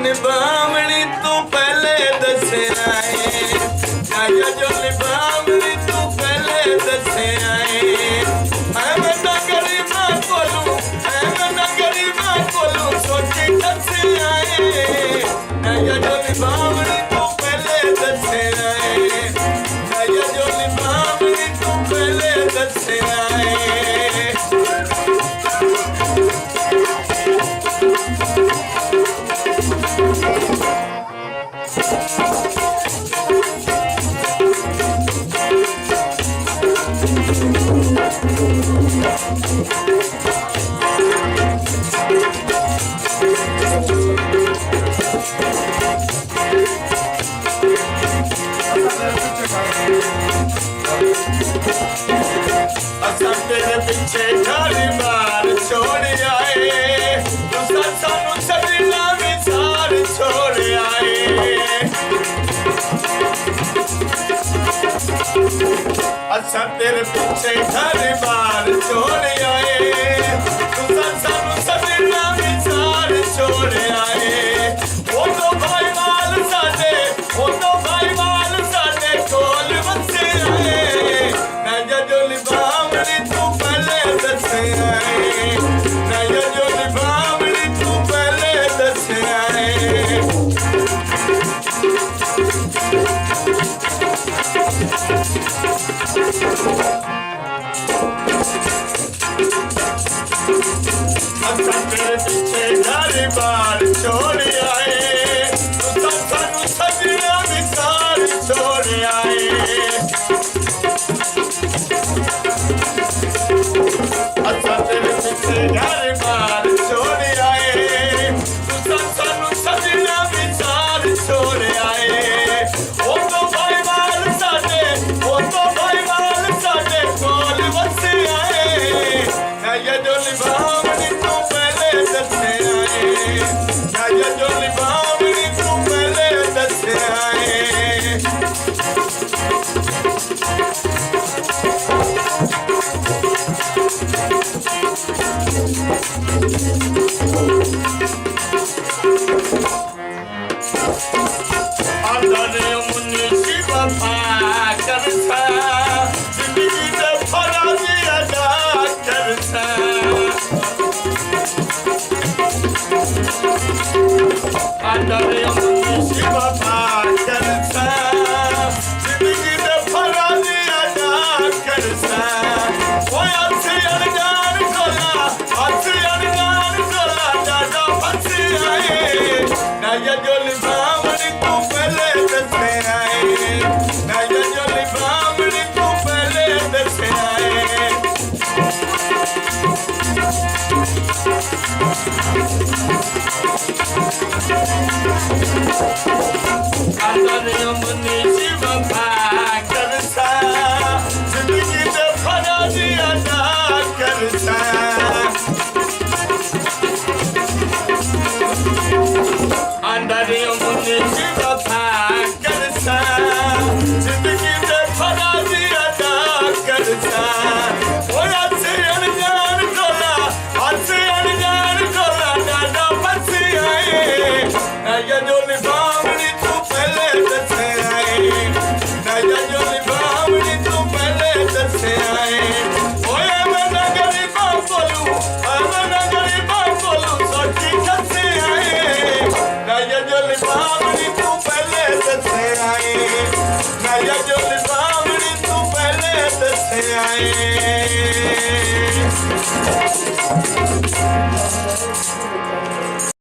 निभावनी तू पहले दसे आए आया जो निभावनी तू पहले दसे आए मैं ना गरीबा कोलू मैं ना गरीबा कोलू सोची दसे आए आया जो निभावनी तू पहले दसे आए आया जो निभावनी तू पहले दसे आए तेरे पीछे घड़ी बार छोड़ आए तू सानू सजना विचार छोड़ आए अच्छा तेरे पीछे घड़ी बार छोड़ आए तू सानू सजना विचार छोड़ आए वो तो भाई माल साडे वो तो भाई माल साडे कोल बच्चे आए नया जो लिबावनी तू पहले दसे आए नया जो लिबावनी तू पहले दसे आए अच्छा तेरे पीछे घड़ी बार छोड़ आए तू सानू सजना विचार छोड़ आए अच्छा तेरे पीछे घड़ी बार छोड़ आए तू सानू सजना विचार छोड़ आए वो तो भाई माल साडे वो तो भाई माल साडे कोल बसे आए नया जो लिबावनी तू पहले दसे आए नया जो लिबावनी तू पहले दसे आए अंदर मुन्नी शिवा करता जिंदगी दे फराजी अदा करता अंदर मुन्नी शिवा करता जिंदगी दे फराजी अदा करता वो अच्छे अनजान कोला दादा फंसी आए नया जो लिबावनी तू पहले दसे आए नया जो लिबावनी तू पहले दसे आए अंदर मुन्नी शिवा करता जिंदगी दे फराजी अदा करता अंदर मुन्नी शिवा करता जिंदगी दे फराजी अदा करता वो अच्छे अनजान कोला दादा फंसी आए नया जो लिबावनी तू पहले दसे आए नया जो लिबावनी तू पहले दसे आए ओए मैं ना गरीबा बोलू सोची दसे आए नया जो लिबावनी तू पहले दसे आए नया जो लिबावनी तू पहले दसे आए